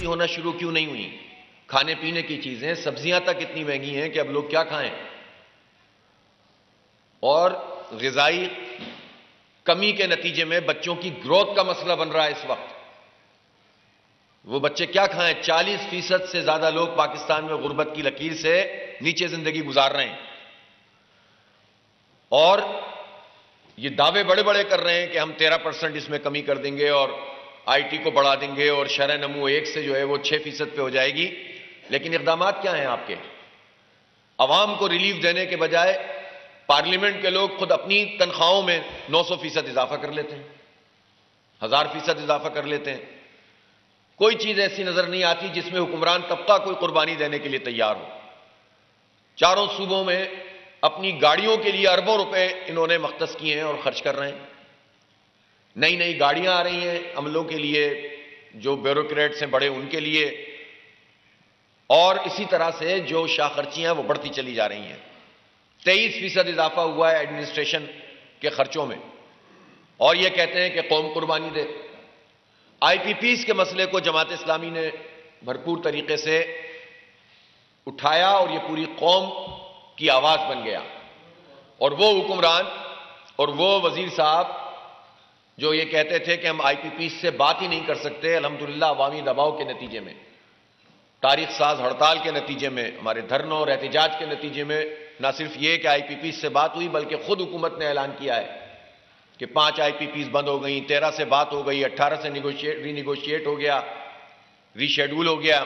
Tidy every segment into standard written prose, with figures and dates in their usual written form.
ہونا شروع کیوں نہیں ہوئی؟ کھانے پینے کی چیزیں، سبزیاں تک اتنی مہنگی ہیں کہ اب لوگ کیا کھائیں، اور غذائی کمی کے نتیجے میں بچوں کی گروتھ کا مسئلہ بن رہا ہے اس وقت۔ وہ بچے کیا کھائیں؟ 40% سے زیادہ لوگ پاکستان میں غربت کی لکیر سے نیچے زندگی گزار رہے ہیں، اور یہ دعوے بڑے بڑے کر رہے ہیں کہ ہم 13% اس میں کمی کر دیں گے اور آئی ٹی کو بڑھا دیں گے اور شرح نمو 1 سے جو ہے وہ 6% پہ ہو جائے گی۔ لیکن اقدامات کیا ہیں آپ کے؟ عوام کو ریلیف دینے کے بجائے پارلیمنٹ کے لوگ خود اپنی تنخواہوں میں 900% اضافہ کر لیتے ہیں، 1000% اضافہ کر لیتے ہیں۔ کوئی چیز ایسی نظر نہیں آتی جس میں حکمران طبقہ کوئی قربانی دینے کے لیے تیار ہو۔ چاروں صوبوں میں اپنی گاڑیوں کے لیے اربوں روپے انہوں نے مختص کیے ہیں اور خرچ کر رہے ہیں۔ نئی نئی گاڑیاں آ رہی ہیں عملوں کے لیے، جو بیوروکریٹس ہیں بڑے ان کے لیے، اور اسی طرح سے جو شاہ خرچیاں وہ بڑھتی چلی جا رہی ہیں۔ 23% اضافہ ہوا ہے ایڈمنسٹریشن کے خرچوں میں، اور یہ کہتے ہیں کہ قوم قربانی دے۔ آئی پی پیز کے مسئلے کو جماعت اسلامی نے بھرپور طریقے سے اٹھایا اور یہ پوری قوم کی آواز بن گیا، اور وہ حکمران اور وہ وزیر صاحب جو یہ کہتے تھے کہ ہم آئی پی پیز سے بات ہی نہیں کر سکتے، الحمدللہ عوامی دباؤ کے نتیجے میں، تاریخ ساز ہڑتال کے نتیجے میں، ہمارے دھرنوں اور احتجاج کے نتیجے میں نہ صرف یہ کہ آئی پی پیز سے بات ہوئی بلکہ خود حکومت نے اعلان کیا ہے کہ 5 آئی پی پیز بند ہو گئیں، 13 سے بات ہو گئی، 18 سے ری نیگوشیٹ ہو گیا، ری شیڈول ہو گیا،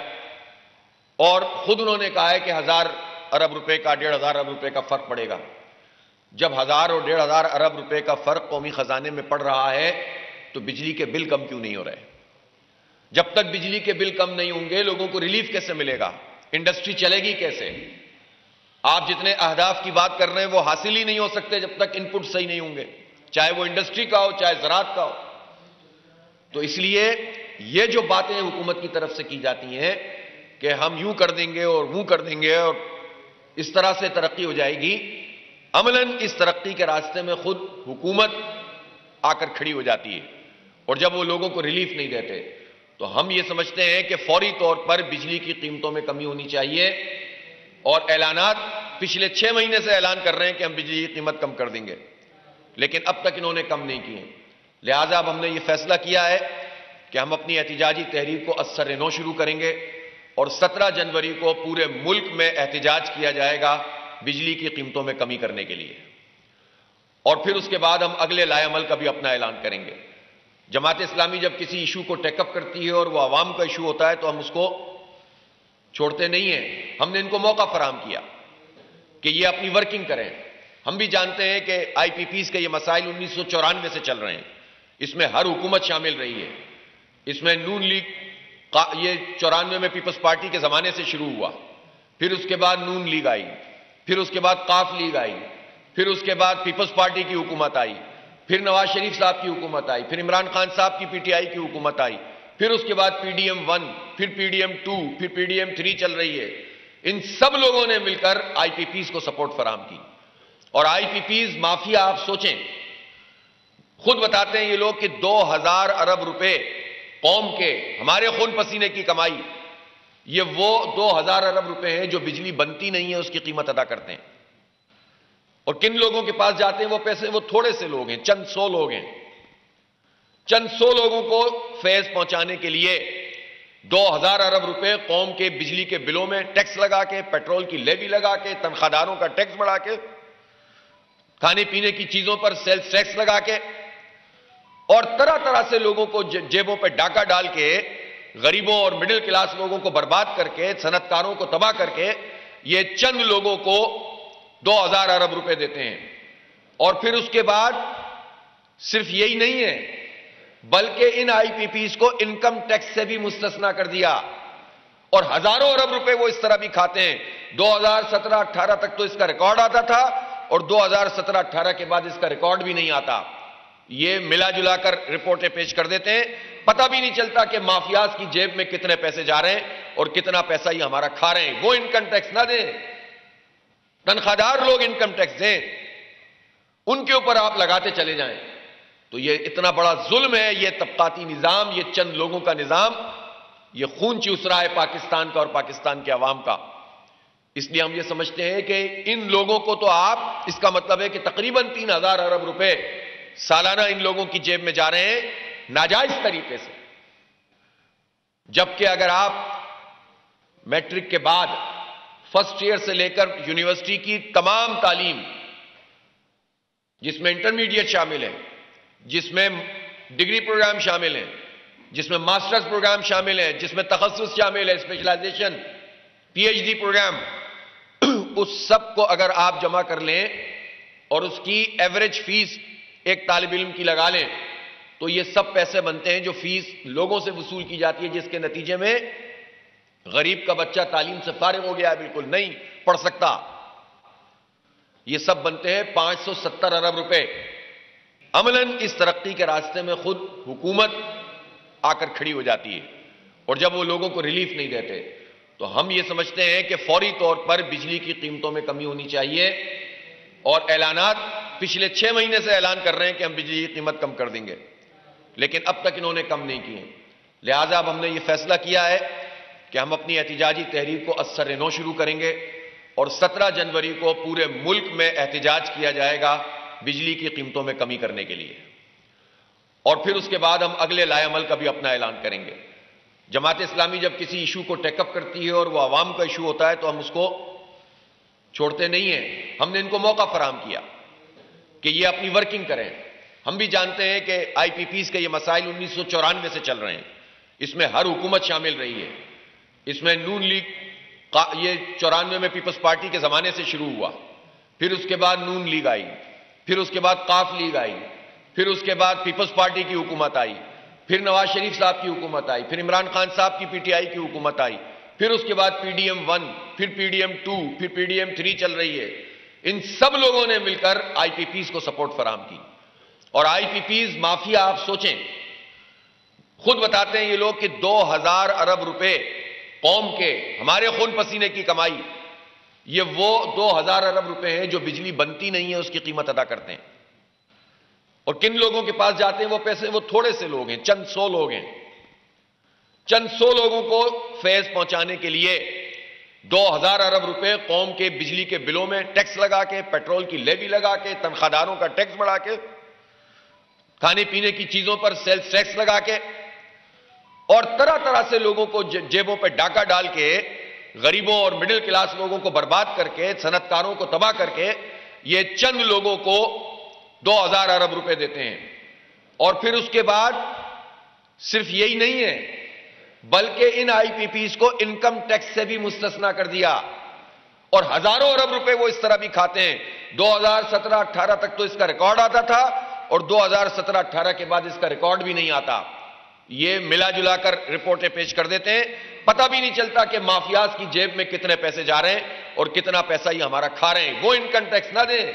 اور خود انہوں نے کہا ہے کہ 1000 ارب روپے کا 1500 ارب روپے کا فرق پڑے گا۔ جب 1000 اور 1500 ارب روپے کا فرق قومی خزانے میں پڑ رہا ہے تو بجلی کے بل کم کیوں نہیں ہو رہے؟ جب تک بجلی کے بل کم نہیں ہوں گے لوگوں کو ریلیف کیسے ملے گا؟ انڈسٹری چلے گی کیسے؟ آپ جتنے اہداف کی بات کر رہے ہیں وہ حاصل ہی نہیں ہو سکتے جب تک ان پٹ صحیح نہیں ہوں گے، چاہے وہ انڈسٹری کا ہو چاہے زراعت کا ہو۔ تو اس لیے یہ جو باتیں حکومت کی طرف سے کی جاتی ہیں کہ ہم یوں کر دیں گے اور وہ کر دیں گے اور اس طرح سے ترقی ہو جائے گی، عملاً اس ترقی کے راستے میں خود حکومت آ کر کھڑی ہو جاتی ہے، اور جب وہ لوگوں کو ریلیف نہیں دیتے تو ہم یہ سمجھتے ہیں کہ فوری طور پر بجلی کی قیمتوں میں کمی ہونی چاہیے، اور اعلانات پچھلے 6 مہینے سے اعلان کر رہے ہیں کہ ہم بجلی کی قیمت کم کر دیں گے، لیکن اب تک انہوں نے کم نہیں کی ہے۔ لہٰذا اب ہم نے یہ فیصلہ کیا ہے کہ ہم اپنی احتجاجی تحریک کو از سر نو شروع کریں گے، اور 17 جنوری کو پورے ملک میں احتجاج کیا جائے گا بجلی کی قیمتوں میں کمی کرنے کے لیے، اور پھر اس کے بعد ہم اگلے لائے عمل کا بھی اپنا اعلان کریں گے۔ جماعت اسلامی جب کسی ایشو کو ٹیک اپ کرتی ہے اور وہ عوام کا ایشو ہوتا ہے تو ہم اس کو چھوڑتے نہیں ہیں۔ ہم نے ان کو موقع فراہم کیا کہ یہ اپنی ورکنگ کریں۔ ہم بھی جانتے ہیں کہ آئی پی پیز کے یہ مسائل 1994 سے چل رہے ہیں، اس میں ہر حکومت شامل رہی ہے، اس میں نون لیگ یہ 94 میں پیپلز پارٹی کے زمانے سے شروع ہوا، پھر اس کے بعد نون لیگ آئی، پھر اس کے بعد قاف لیگ آئی، پھر اس کے بعد پیپلز پارٹی کی حکومت آئی، پھر نواز شریف صاحب کی حکومت آئی، پھر عمران خان صاحب کی پی ٹی آئی کی حکومت آئی، پھر اس کے بعد پی ڈی ایم 1، پھر پی ڈی ایم 2، پھر پی ڈی ایم 3 چل رہی ہے۔ ان سب لوگوں نے مل کر آئی پی پیز کو سپورٹ فراہم کی، اور آئی پی پیز مافیا آپ سوچیں، خود بتاتے ہیں یہ لوگ کہ 2000 ارب روپے قوم کے ہمارے خون پسینے کی کمائی، یہ وہ 2000 ارب روپے ہیں جو بجلی بنتی نہیں ہے اس کی قیمت ادا کرتے ہیں، اور کن لوگوں کے پاس جاتے ہیں وہ پیسے؟ وہ تھوڑے سے لوگ ہیں، چند 100 لوگ ہیں، چند 100 لوگوں کو فیض پہنچانے کے لیے 2000 ارب روپے قوم کے بجلی کے بلوں میں ٹیکس لگا کے، پیٹرول کی لیوی لگا کے، تنخواہ داروں کا ٹیکس بڑھا کے، کھانے پینے کی چیزوں پر سیلز ٹیکس لگا کے، اور طرح طرح سے لوگوں کو جیبوں پہ ڈاکہ ڈال کے، غریبوں اور مڈل کلاس لوگوں کو برباد کر کے، صنعت کاروں کو تباہ کر کے، یہ چند لوگوں کو 2000 ارب روپے دیتے ہیں۔ اور پھر اس کے بعد صرف یہی نہیں ہے بلکہ ان آئی پی پیز کو انکم ٹیکس سے بھی مستثنا کر دیا، اور ہزاروں ارب روپے وہ اس طرح بھی کھاتے ہیں۔ 2017-18 تک تو اس کا ریکارڈ آتا تھا، اور 2017-18 کے بعد اس کا ریکارڈ بھی نہیں آتا۔ یہ ملا جلا کر رپورٹیں پیش کر دیتے ہیں، پتہ بھی نہیں چلتا کہ مافیاز کی جیب میں کتنے پیسے جا رہے ہیں اور کتنا پیسہ یہ ہمارا کھا رہے ہیں۔ وہ انکم ٹیکس نہ دیں، تنخواہ دار لوگ انکم ٹیکس دیں، ان کے اوپر آپ لگاتے چلے جائیں۔ تو یہ اتنا بڑا ظلم ہے، یہ طبقاتی نظام، یہ چند لوگوں کا نظام، یہ خون چوس رہا ہے پاکستان کا اور پاکستان کے عوام کا. اس لیے ہم یہ سمجھتے ہیں کہ ان لوگوں کو تو آپ، اس کا مطلب ہے کہ تقریباً 3,000 ارب روپے سالانہ ان لوگوں کی جیب میں جا رہے ہیں ناجائز طریقے سے. جبکہ اگر آپ میٹرک کے بعد فرسٹ ایئر سے لے کر یونیورسٹی کی تمام تعلیم، جس میں انٹرمیڈیٹ شامل ہے، جس میں ڈگری پروگرام شامل ہیں، جس میں ماسٹرز پروگرام شامل ہیں، جس میں تخصص شامل ہے، specialization, P H D program, اس سب کو اگر آپ جمع کر لیں اور اس کی ایوریج فیس ایک طالب علم کی لگا لیں تو یہ سب پیسے بنتے ہیں جو فیس لوگوں سے وصول کی جاتی ہے، جس کے نتیجے میں غریب کا بچہ تعلیم سے فارغ ہو گیا ہے، بالکل نہیں پڑھ سکتا. یہ سب بنتے ہیں 570 ارب روپے. عملاً اس ترقی کے راستے میں خود حکومت آ کر کھڑی ہو جاتی ہے، اور جب وہ لوگوں کو ریلیف نہیں دیتے تو ہم یہ سمجھتے ہیں کہ فوری طور پر بجلی کی قیمتوں میں کمی ہونی چاہیے. اور اعلانات پچھلے 6 مہینے سے اعلان کر رہے ہیں کہ ہم بجلی کی قیمت کم کر دیں گے، لیکن اب تک انہوں نے کم نہیں کیے. لہٰذا اب ہم نے یہ فیصلہ کیا ہے کہ ہم اپنی احتجاجی تحریک کو از سر نو شروع کریں گے، اور 17 جنوری کو پورے ملک میں احتجاج کیا جائے گا بجلی کی قیمتوں میں کمی کرنے کے لیے. اور پھر اس کے بعد ہم اگلے لائے عمل کا بھی اپنا اعلان کریں گے. جماعت اسلامی جب کسی ایشو کو ٹیک اپ کرتی ہے اور وہ عوام کا ایشو ہوتا ہے تو ہم اس کو چھوڑتے نہیں ہیں. ہم نے ان کو موقع فراہم کیا کہ یہ اپنی ورکنگ کریں. ہم بھی جانتے ہیں کہ آئی پی پیز کے یہ مسائل 1994 سے چل رہے ہیں، اس میں ہر حکومت شامل رہی ہے. اس میں نون لیگ یہ 94 میں پیپلز پارٹی کے زمانے سے شروع ہوا، پھر اس کے بعد نون لیگ آئی، پھر اس کے بعد قاف لیگ آئی، پھر اس کے بعد پیپلز پارٹی کی حکومت آئی، پھر نواز شریف صاحب کی حکومت آئی، پھر عمران خان صاحب کی پی ٹی آئی کی حکومت آئی، پھر اس کے بعد پی ڈی ایم 1، پھر پی ڈی ایم 2، پھر پی ڈی ایم 3 چل رہی ہے. ان سب لوگوں نے مل کر آئی پی پیز کو سپورٹ فراہم کی. اور آئی پی پیز مافیا، آپ سوچیں، خود بتاتے ہیں یہ لوگ کہ 2,000 ارب روپے قوم کے، ہمارے خون پسینے کی کمائی، یہ وہ 2,000 ارب روپے ہیں جو بجلی بنتی نہیں ہے اس کی قیمت ادا کرتے ہیں. اور کن لوگوں کے پاس جاتے ہیں وہ پیسے؟ وہ تھوڑے سے لوگ ہیں، چند 100 لوگ ہیں. چند 100 لوگوں کو فیض پہنچانے کے لیے 2,000 ارب روپے قوم کے بجلی کے بلوں میں ٹیکس لگا کے، پیٹرول کی لیوی لگا کے، تنخواہ داروں کا ٹیکس بڑھا کے، کھانے پینے کی چیزوں پر سیلز ٹیکس لگا کے، اور طرح طرح سے لوگوں کو جیبوں پہ ڈاکہ ڈال کے، غریبوں اور مڈل کلاس لوگوں کو برباد کر کے، صنعت کاروں کو تباہ کر کے، یہ چند لوگوں کو 2,000 ارب روپے دیتے ہیں. اور پھر اس کے بعد صرف یہی نہیں ہے، بلکہ ان آئی پی پیز کو انکم ٹیکس سے بھی مستثنا کر دیا، اور ہزاروں ارب روپے وہ اس طرح بھی کھاتے ہیں. 2017-18 تک تو اس کا ریکارڈ آتا تھا، اور 2017-18 کے بعد اس کا ریکارڈ بھی نہیں آتا. یہ ملا جلا کر رپورٹیں پیش کر دیتے ہیں، پتہ بھی نہیں چلتا کہ مافیاز کی جیب میں کتنے پیسے جا رہے ہیں اور کتنا پیسہ یہ ہمارا کھا رہے ہیں. وہ انکم ٹیکس نہ دیں